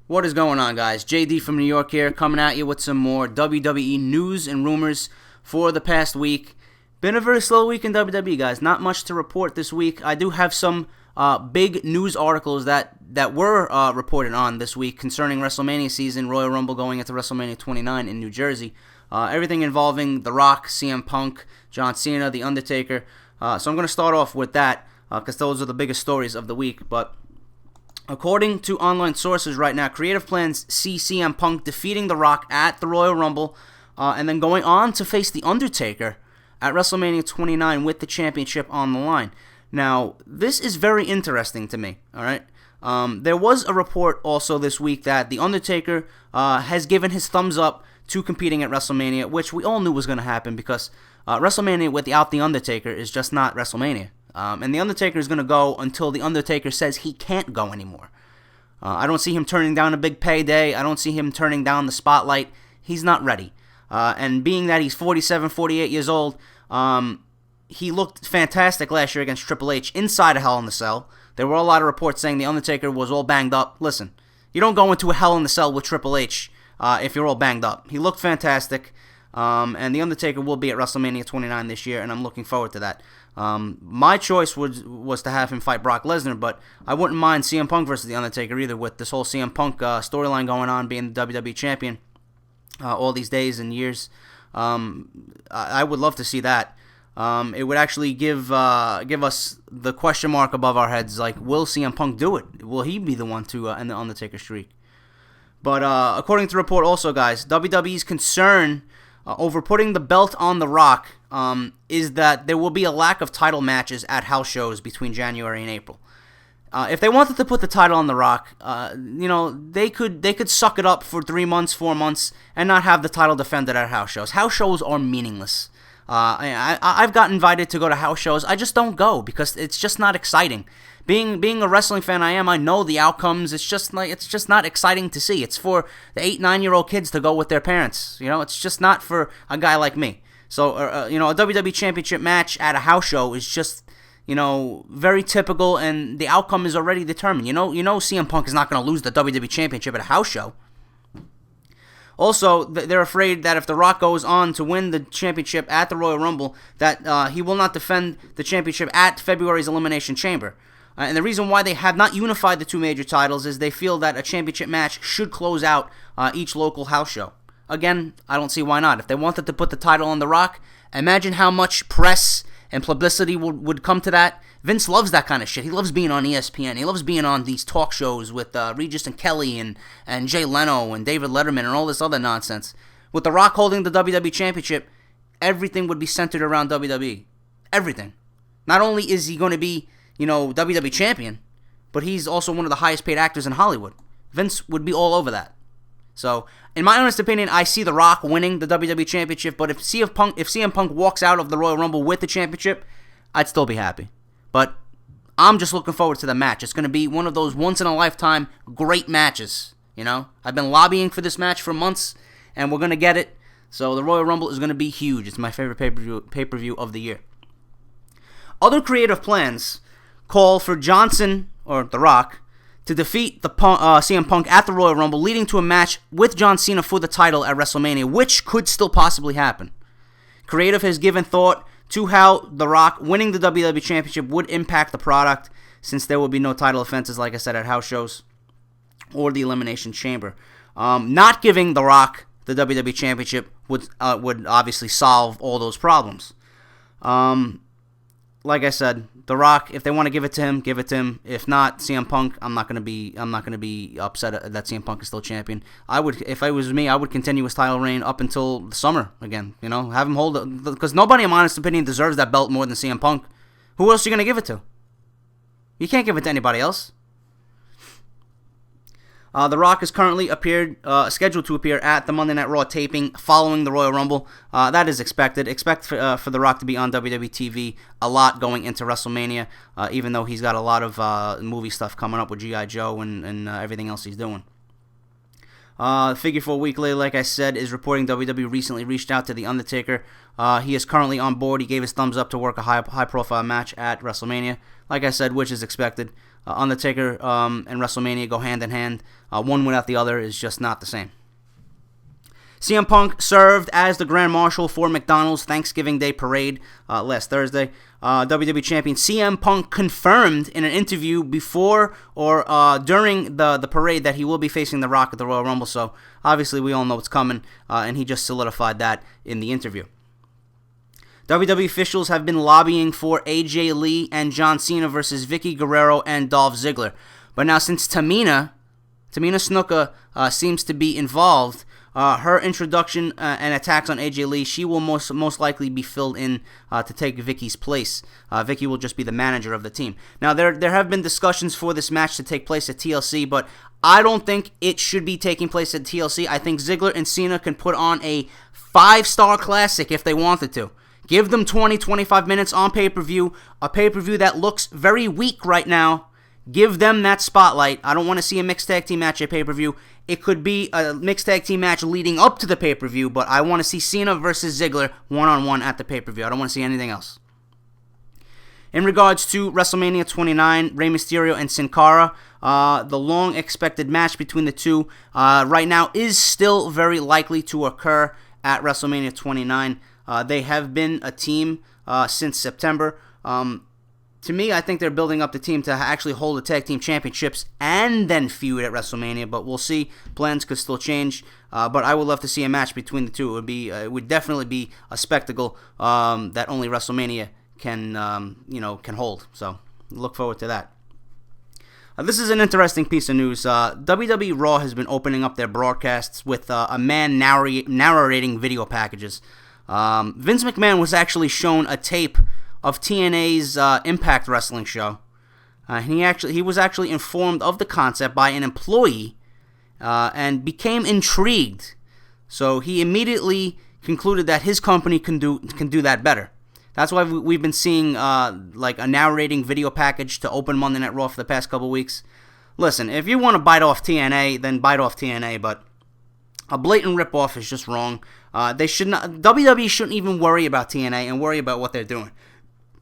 What is going on, guys? JD from New York here, coming at you with some more WWE news and rumors for the past week. Been a very slow week in WWE, guys. Not much to report this week. I do have some big news articles that were reported on this week concerning WrestleMania season, Royal Rumble going into WrestleMania 29 in New Jersey. Everything involving The Rock, CM Punk, John Cena, The Undertaker. So I'm going to start off with that because those are the biggest stories of the week. But according to online sources right now, creative plans see CM Punk defeating The Rock at the Royal Rumble and then going on to face The Undertaker at WrestleMania 29 with the championship on the line. Now, this is very interesting to me, all right? There was a report also this week that The Undertaker has given his thumbs up to competing at WrestleMania, which we all knew was going to happen because WrestleMania without The Undertaker is just not WrestleMania. And The Undertaker is going to go until The Undertaker says he can't go anymore. I don't see him turning down a big payday. I don't see him turning down the spotlight. He's not ready. And being that he's 47, 48 years old, he looked fantastic last year against Triple H inside a Hell in the Cell. There were a lot of reports saying The Undertaker was all banged up. Listen, you don't go into a Hell in the Cell with Triple H if you're all banged up. He looked fantastic, and The Undertaker will be at WrestleMania 29 this year, and I'm looking forward to that. My choice was to have him fight Brock Lesnar, but I wouldn't mind CM Punk versus The Undertaker either, with this whole CM Punk storyline going on, being the WWE Champion all these days and years. I would love to see that. It would actually give us the question mark above our heads, like, will CM Punk do it? Will he be the one to end the Undertaker streak? But according to the report also, guys, WWE's concern over putting the belt on The Rock is that there will be a lack of title matches at house shows between January and April. If they wanted to put the title on The Rock, they could suck it up for 3 months, 4 months, and not have the title defended at house shows. House shows are meaningless. I've got invited to go to house shows. I just don't go because it's just not exciting. Being a wrestling fan I know the outcomes. It's just not exciting to see. It's for the 8, 9-year-old kids to go with their parents. It's just not for a guy like me. So a WWE Championship match at a house show is just very typical, and the outcome is already determined. CM Punk is not going to lose the WWE Championship at a house show. Also, they're afraid that if The Rock goes on to win the championship at the Royal Rumble, that he will not defend the championship at February's Elimination Chamber. And the reason why they have not unified the two major titles is they feel that a championship match should close out each local house show. Again, I don't see why not. If they wanted to put the title on The Rock, imagine how much press and publicity would come to that. Vince loves that kind of shit. He loves being on ESPN. He loves being on these talk shows with Regis and Kelly and Jay Leno and David Letterman and all this other nonsense. With The Rock holding the WWE Championship, everything would be centered around WWE. Everything. Not only is he going to be, WWE Champion, but he's also one of the highest paid actors in Hollywood. Vince would be all over that. So, in my honest opinion, I see The Rock winning the WWE Championship, but if CM Punk walks out of the Royal Rumble with the championship, I'd still be happy. But I'm just looking forward to the match. It's going to be one of those once-in-a-lifetime great matches, I've been lobbying for this match for months, and we're going to get it. So the Royal Rumble is going to be huge. It's my favorite pay-per-view of the year. Other creative plans call for Johnson, or The Rock, to defeat CM Punk at the Royal Rumble, leading to a match with John Cena for the title at WrestleMania, which could still possibly happen. Creative has given thought to how The Rock winning the WWE Championship would impact the product, since there will be no title offenses, like I said, at house shows or the Elimination Chamber. Not giving The Rock the WWE Championship would obviously solve all those problems. Like I said, The Rock, if they want to give it to him, give it to him. If not, CM Punk, I'm not gonna be upset that CM Punk is still champion. If it was me, I would continue his title reign up until the summer again. Have him hold it, because nobody, in my honest opinion, deserves that belt more than CM Punk. Who else are you gonna give it to? You can't give it to anybody else. The Rock is currently scheduled to appear at the Monday Night Raw taping following the Royal Rumble. That is expected. Expect for The Rock to be on WWE TV a lot going into WrestleMania, even though he's got a lot of movie stuff coming up with G.I. Joe and everything else he's doing. Figure 4 Weekly, like I said, is reporting WWE recently reached out to The Undertaker. He is currently on board. He gave his thumbs up to work a high-profile match at WrestleMania, like I said, which is expected. Undertaker and WrestleMania go hand in hand. One without the other is just not the same. CM Punk served as the Grand Marshal for McDonald's Thanksgiving Day Parade last Thursday. WWE Champion CM Punk confirmed in an interview before or during the parade that he will be facing The Rock at the Royal Rumble, so obviously we all know what's coming, and he just solidified that in the interview. WWE officials have been lobbying for AJ Lee and John Cena versus Vicky Guerrero and Dolph Ziggler. But now since Tamina Snuka seems to be involved, her introduction and attacks on AJ Lee, she will most likely be filled in to take Vicky's place. Vicky will just be the manager of the team. Now, there have been discussions for this match to take place at TLC, but I don't think it should be taking place at TLC. I think Ziggler and Cena can put on a 5-star classic if they wanted to. Give them 20-25 minutes on pay-per-view, a pay-per-view that looks very weak right now. Give them that spotlight. I don't want to see a mixed tag team match at pay-per-view. It could be a mixed tag team match leading up to the pay-per-view, but I want to see Cena versus Ziggler one-on-one at the pay-per-view. I don't want to see anything else. In regards to WrestleMania 29, Rey Mysterio and Sin Cara, the long-expected match between the two right now is still very likely to occur at WrestleMania 29. They have been a team since September. To me, I think they're building up the team to actually hold the tag team championships and then feud at WrestleMania, but we'll see. Plans could still change, but I would love to see a match between the two. It would definitely be a spectacle that only WrestleMania can hold. So look forward to that. This is an interesting piece of news. WWE Raw has been opening up their broadcasts with a man narrating video packages. Vince McMahon was actually shown a tape of TNA's Impact Wrestling show. He was actually informed of the concept by an employee and became intrigued. So he immediately concluded that his company can do that better. That's why we've been seeing like a narrating video package to open Monday Night Raw for the past couple weeks. Listen, if you want to bite off TNA, then bite off TNA, but a blatant ripoff is just wrong. WWE shouldn't even worry about TNA and worry about what they're doing.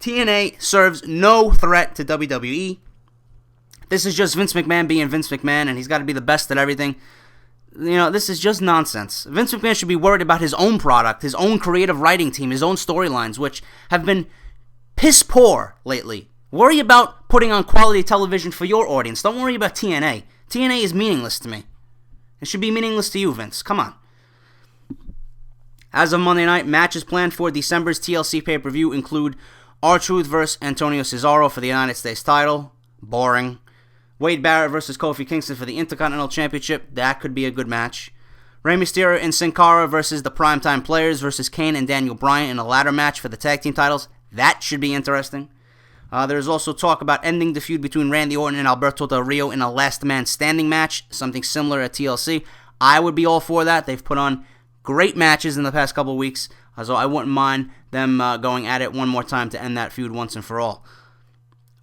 TNA serves no threat to WWE. This is just Vince McMahon being Vince McMahon, and he's got to be the best at everything. This is just nonsense. Vince McMahon should be worried about his own product, his own creative writing team, his own storylines, which have been piss poor lately. Worry about putting on quality television for your audience. Don't worry about TNA. TNA is meaningless to me. It should be meaningless to you, Vince. Come on. As of Monday night, matches planned for December's TLC pay-per-view include R-Truth vs. Antonio Cesaro for the United States title. Boring. Wade Barrett vs. Kofi Kingston for the Intercontinental Championship. That could be a good match. Rey Mysterio and Sin Cara versus the Primetime Players versus Kane and Daniel Bryan in a ladder match for the tag team titles. That should be interesting. There's also talk about ending the feud between Randy Orton and Alberto Del Rio in a last man standing match, something similar at TLC. I would be all for that. They've put on great matches in the past couple of weeks, so I wouldn't mind them going at it one more time to end that feud once and for all.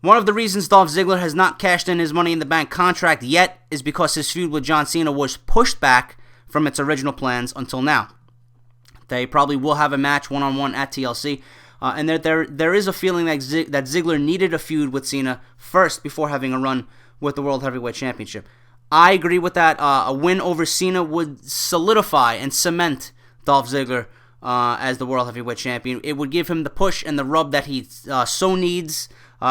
One of the reasons Dolph Ziggler has not cashed in his Money in the Bank contract yet is because his feud with John Cena was pushed back from its original plans until now. They probably will have a match one-on-one at TLC, and there is a feeling that Ziggler needed a feud with Cena first before having a run with the World Heavyweight Championship. I agree with that. A win over Cena would solidify and cement Dolph Ziggler as the World Heavyweight Champion. It would give him the push and the rub that he so needs.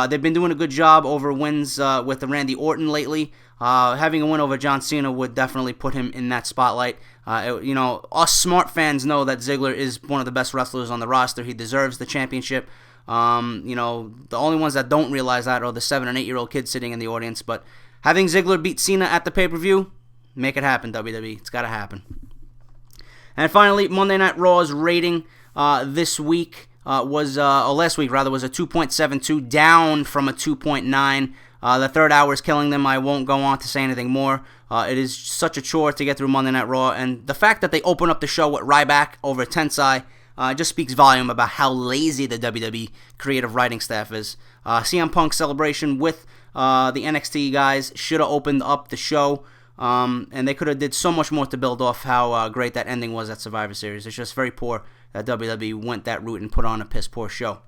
They've been doing a good job over wins with the Randy Orton lately. Having a win over John Cena would definitely put him in that spotlight. Us smart fans know that Ziggler is one of the best wrestlers on the roster. He deserves the championship. The only ones that don't realize that are the 7 and 8-year-old kids sitting in the audience. But having Ziggler beat Cena at the pay-per-view, make it happen, WWE. It's got to happen. And finally, Monday Night Raw's rating this week was a 2.72, down from a 2.9. The third hour is killing them. I won't go on to say anything more. It is such a chore to get through Monday Night Raw, and the fact that they open up the show with Ryback over Tensai just speaks volume about how lazy the WWE creative writing staff is. CM Punk's celebration with the NXT guys should have opened up the show, and they could have did so much more to build off how great that ending was at Survivor Series. It's just very poor that WWE went that route and put on a piss poor show.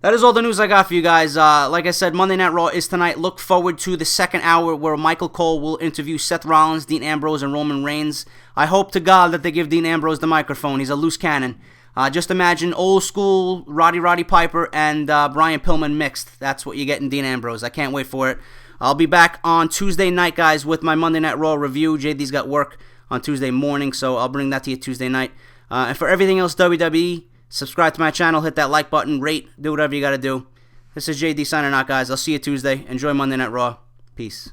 That is all the news I got for you guys. Like I said, Monday Night Raw is tonight. Look forward to the second hour where Michael Cole will interview Seth Rollins, Dean Ambrose, and Roman Reigns. I hope to God that they give Dean Ambrose the microphone. He's a loose cannon. Just imagine old school Roddy Piper and Brian Pillman mixed. That's what you get in Dean Ambrose. I can't wait for it. I'll be back on Tuesday night, guys, with my Monday Night Raw review. JD's got work on Tuesday morning, so I'll bring that to you Tuesday night. And for everything else WWE, subscribe to my channel, hit that like button, rate, do whatever you got to do. This is JD signing out, guys. I'll see you Tuesday. Enjoy Monday Night Raw. Peace.